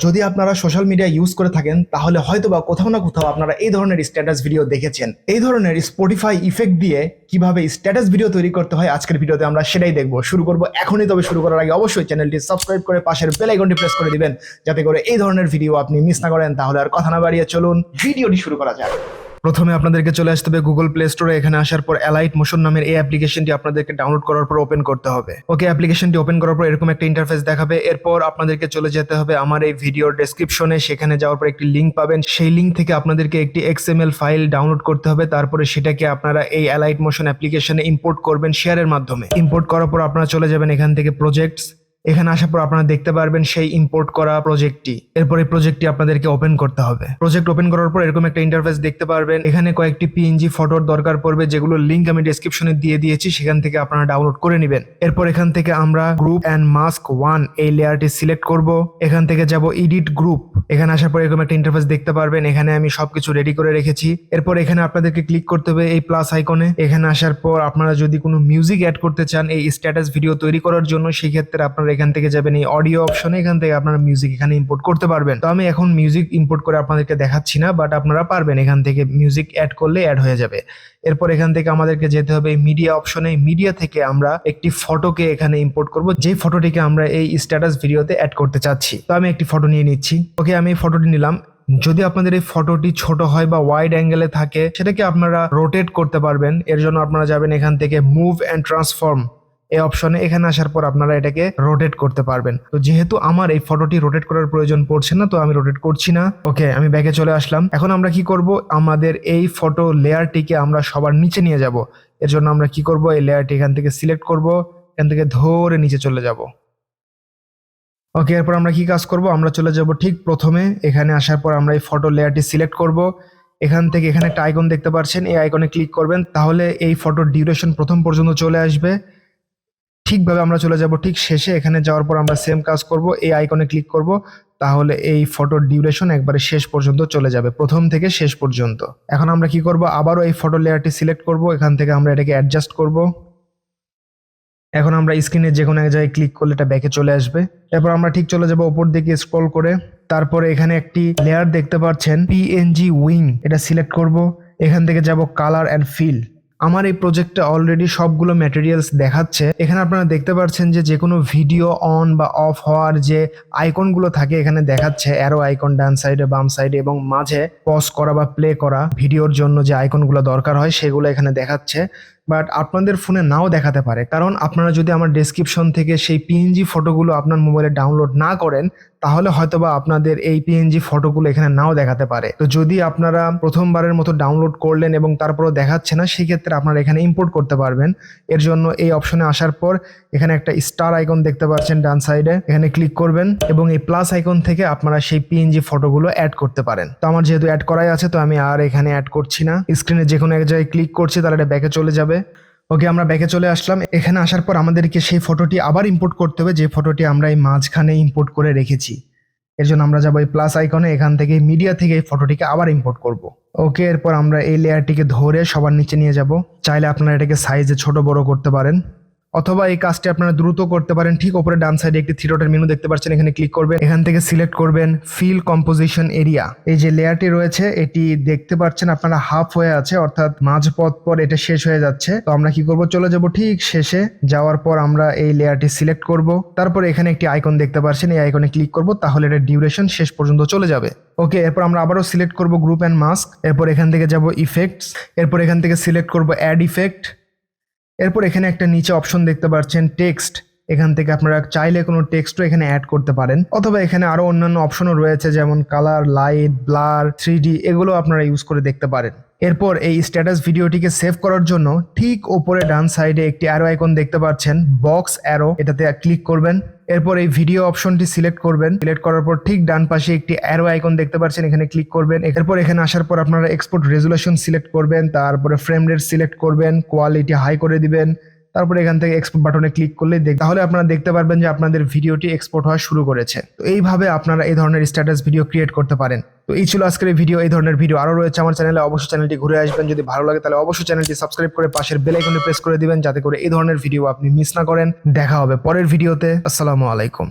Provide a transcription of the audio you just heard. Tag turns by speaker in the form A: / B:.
A: যদি আপনারা social media use করে থাকেন তাহলে হয়তোবা কোথাও না কোথাও আপনারা এই ধরনের স্ট্যাটাস ভিডিও দেখেছেন। এই ধরনের স্পটিফাই ইফেক্ট দিয়ে কিভাবে স্ট্যাটাস ভিডিও তৈরি করতে হয় আজকের ভিডিওতে আমরা সেটাই দেখব। শুরু করব এখনই। তবে শুরু করার আগে অবশ্যই চ্যানেলটি সাবস্ক্রাইব করে পাশের বেল আইকনটি প্রেস করে দিবেন, যাতে করে এই ধরনের ভিডিও আপনি মিস না করেন। তাহলে আর কথা না বাড়িয়ে চলুন ভিডিওটি শুরু করা যাক। প্রথমে আপনাদেরকে চলে আসতে হবে গুগল প্লে স্টোরে। এখানে আসার পর অ্যালাইট মোশন নামের এই অ্যাপ্লিকেশনটি আপনাদেরকে ডাউনলোড করার পর ওপেন করতে হবে। ওকে, অ্যাপ্লিকেশনটি ওপেন করার পর এরকম একটা ইন্টারফেস দেখাবে। এরপর আপনাদেরকে চলে যেতে হবে আমার এই ভিডিওর ডেসক্রিপশনে। সেখানে যাওয়ার পর একটি লিঙ্ক পাবেন। সেই লিঙ্ক থেকে আপনাদেরকে একটি XML ফাইল ডাউনলোড করতে হবে। তারপরে সেটাকে আপনারা এই অ্যালাইট মোশন অ্যাপ্লিকেশনে ইম্পোর্ট করবেন শেয়ারের মাধ্যমে। ইম্পোর্ট করার পর আপনারা চলে যাবেন এখান থেকে প্রজেক্টস। এখানে আসার পর আপনারা দেখতে পারবেন সেই ইম্পোর্ট করা প্রজেক্টটি। এরপর এই প্রজেক্টটি আপনাদেরকে ওপেন করতে হবে। প্রজেক্ট ওপেন করার পর এরকম একটা ইন্টারফেস দেখতে পারবেন। এখানে কয়েকটি PNG ফটোর দরকার পড়বে, যেগুলো লিঙ্ক আমি ডেসক্রিপশনে দিয়ে দিয়েছি, সেখান থেকে আপনারা ডাউনলোড করে নেবেন। এরপর এখান থেকে আমরা গ্রুপ অ্যান্ড মাস্ক 1 এই লেয়ারটি সিলেক্ট করব। এখান থেকে যাব এডিট গ্রুপ। এখানে আসার পর এরকম একটা ইন্টারফেস দেখতে পারবেন। এখানে আমি সবকিছু রেডি করে রেখেছি। এরপর এখানে আপনাদেরকে ক্লিক করতে হবে এই প্লাস আইকনে। এখানে আসার পর আপনারা যদি কোনো মিউজিক অ্যাড করতে চান এই স্ট্যাটাস ভিডিও তৈরি করার জন্য, সেই ক্ষেত্রে আপনারা এখান থেকে যাবেন এই অডিও অপশনে। এখান থেকে আপনারা মিউজিক এখানে ইম্পোর্ট করতে পারবেন। তো আমি এখন মিউজিক ইম্পোর্ট করে আপনাদেরকে দেখাচ্ছি না, বাট আপনারা পারবেন। এখান থেকে মিউজিক অ্যাড করলে অ্যাড হয়ে যাবে। এরপর এখান থেকে আমাদেরকে যেতে হবে মিডিয়া অপশনে। মিডিয়া থেকে আমরা একটি ফটোকে এখানে ইম্পোর্ট করব, যে ফটোটিকে আমরা এই স্ট্যাটাস ভিডিওতে অ্যাড করতে চাচ্ছি। তো আমি একটি ফটো নিয়ে নিচ্ছি। ওকে, আমি এই ফটোটি নিলাম। যদি আপনাদের এই ফটোটি ছোট হয় বা ওয়াইড অ্যাঙ্গেলে থাকে, সেটাকে আপনারা রোটেট করতে পারবেন। এর জন্য আপনারা যাবেন এখান থেকে মুভ অ্যান্ড ট্রান্সফর্ম এই অপশনে। এখানে আসার পর আপনারা এটাকে রোটেট করতে পারবেন। তো যেহেতু আমার এই ফটোটি রোটেট করার প্রয়োজন পড়ছে না, তো আমি রোটেট করছি না। ওকে, আমি ব্যাকে চলে আসলাম। এখন আমরা কি করব, আমাদের এই ফটো লেয়ারটিকে আমরা সবার নিচে নিয়ে যাব। এর জন্য আমরা কি করব, এই লেয়ারটি এখান থেকে সিলেক্ট করব, এখান থেকে ধরে নিচে চলে যাব। ওকে, এরপর আমরা কি কাজ করব, আমরা চলে যাব ঠিক প্রথমে। এখানে আসার পর আমরা এই ফটো লেয়ারটি সিলেক্ট করব। এখান থেকে এখানে একটা আইকন দেখতে পাচ্ছেন, এই আইকনে ক্লিক করবেন। তাহলে এই ফটোর ডিউরেশন প্রথম পর্যন্ত চলে আসবে। ঠিকভাবে আমরা চলে যাব ঠিক শেষে। এখানে যাওয়ার পর আমরা সেম কাজ করব, এই আইকনে ক্লিক করব। তাহলে এই ফটোর ডিউরেশন একবারে শেষ পর্যন্ত চলে যাবে, প্রথম থেকে শেষ পর্যন্ত। এখন আমরা কি করব, আবারও এই ফটো লেয়ারটি সিলেক্ট করব। এখান থেকে আমরা এটাকে অ্যাডজাস্ট করব। এখন আমরা স্ক্রিনে যে কোনো এক জায়গায় ক্লিক করলে এটা ব্যাকে চলে আসবে। এরপর আমরা ঠিক চলে যাব উপর দিকে স্ক্রল করে। তারপরে এখানে একটি লেয়ার দেখতে পাচ্ছেন PNG উইং, এটা সিলেক্ট করব। এখান থেকে যাব কালার অ্যান্ড ফিল। আমার এই প্রজেক্টে অলরেডি সবগুলো ম্যাটেরিয়ালস দেখাচ্ছে। এখানে আপনারা দেখতে পাচ্ছেন যে কোনো ভিডিও অন বা অফ হওয়ার যে আইকনগুলো থাকে এখানে দেখাচ্ছে। অ্যারো আইকন ডান সাইডে, বাম সাইডে এবং মাঝে পজ করা বা প্লে করা ভিডিওর জন্য যে আইকনগুলো দরকার হয় সেগুলো এখানে দেখাচ্ছে। বাট আপনাদের ফোনে নাও দেখাতে পারে, কারণ আপনারা যদি আমার ডেসক্রিপশন থেকে সেই PNG ফটোগুলো আপনার মোবাইলে ডাউনলোড না করেন, তাহলে হয়তোবা আপনাদের এই PNG ফটোগুলো এখানে নাও দেখাতে পারে। তো যদি আপনারা প্রথমবারের মতো ডাউনলোড করলেন এবং তারপরও দেখাচ্ছে না, সেই ক্ষেত্রে আপনারা এখানে ইম্পোর্ট করতে পারবেন। এর জন্য এই অপশনে আসার পর এখানে একটা স্টার আইকন দেখতে পাচ্ছেন ডান সাইডে, এখানে ক্লিক করবেন এবং এই প্লাস আইকন থেকে আপনারা সেই PNG ফটোগুলো অ্যাড করতে পারেন। তো আমার যেহেতু অ্যাড করাই আছে, তো আমি আর এখানে অ্যাড করছি না। স্ক্রিনে যে কোনো এক জায়গায় ক্লিক করছি, তাহলে এটা ব্যাকে চলে যাবে। ওকে, আমরা ব্যাকে চলে আসলাম। এখানে আসার পর আমাদেরকে সেই ফটোটি আবার ইম্পোর্ট করতে হবে, যে ফটোটি আমরা এই মাঝখানে ইম্পোর্ট করে রেখেছি। এর জন্য আমরা যাবো এই প্লাস আইকনে। এখান থেকে মিডিয়া থেকে এই ফটোটিকে আবার ইম্পোর্ট করব। ওকে, এরপর আমরা এই লেয়ারটিকে ধরে সবার নিচে নিয়ে যাব। চাইলে আপনারা এটাকে সাইজে ছোট বড় করতে পারেন, অথবা এই কাজটি আপনারা দ্রুত করতে পারেন। ঠিক উপরে ডান সাইডে একটি থ্রি ডটের মেনু দেখতে পাচ্ছেন, এখানে ক্লিক করবেন। এখান থেকে সিলেক্ট করবেন ফিল কম্পোজিশন এরিয়া। এই যে লেয়ারটি রয়েছে এটি দেখতে পাচ্ছেন আপনারা হাফ হয়ে আছে, অর্থাৎ মাঝ পথ পর এটা শেষ হয়ে যাচ্ছে। তো আমরা কি করব, চলে যাব ঠিক শেষে। যাওয়ার পর আমরা এই লেয়ারটি সিলেক্ট করব। তারপর এখানে একটি আইকন দেখতে পাচ্ছেন, এই আইকনে ক্লিক করব। তাহলে এটা ডিউরেশন শেষ পর্যন্ত চলে যাবে। ওকে, এরপর আমরা আবারও সিলেক্ট করব গ্রুপ অ্যান্ড মাস্ক। এরপর এখান থেকে যাব ইফেক্টস। এরপর এখান থেকে সিলেক্ট করব অ্যাড ইফেক্ট। এরপর এখানে একটা নিচে অপশন দেখতে পাচ্ছেন টেক্সট। এখান থেকে আপনারা চাইলে কোনো টেক্সটও এখানে অ্যাড করতে পারেন, অথবা এখানে আরো অন্যান্য অপশনও রয়েছে, যেমন কালার, লাইট, ব্লার, 3D, এগুলো আপনারা ইউজ করে দেখতে পারেন। এরপর এই স্ট্যাটাস ভিডিওটিকে সেভ করার জন্য ঠিক উপরে ডান সাইডে একটি অ্যারো আইকন দেখতে পাচ্ছেন, বক্স অ্যারো, এটাতে ক্লিক করবেন। এরপর এই ভিডিও অপশনটি সিলেক্ট করবেন। সিলেক্ট করার পর ঠিক ডান পাশে একটি অ্যারো আইকন দেখতে পাচ্ছেন, এখানে ক্লিক করবেন। এরপর এখানে আসার পর আপনারা এক্সপোর্ট রেজুলেশন সিলেক্ট করবেন, তারপরে ফ্রেম রেট সিলেক্ট করবেন, কোয়ালিটি হাই করে দিবেন। তারপরে এখান থেকে এক্সপোর্ট বাটনে ক্লিক করলে তাহলে আপনারা দেখতে পারবেন যে আপনাদের ভিডিওটি এক্সপোর্ট হওয়া শুরু করেছে। তো এইভাবে আপনারা এই ধরনের স্ট্যাটাস ভিডিও ক্রিয়েট করতে পারেন। তো এই ছিল আজকের এই ভিডিও। এই ধরনের ভিডিও আরো রয়েছে আমার চ্যানেলে, অবশ্যই চ্যানেলটি ঘুরে আসবেন। যদি ভালো লাগে তাহলে অবশ্যই চ্যানেলটি সাবস্ক্রাইব করে পাশের বেল আইকনে প্রেস করে দিবেন, যাতে করে এই ধরনের ভিডিও আপনি মিস না করেন। দেখা হবে পরের ভিডিওতে। আসসালামু আলাইকুম।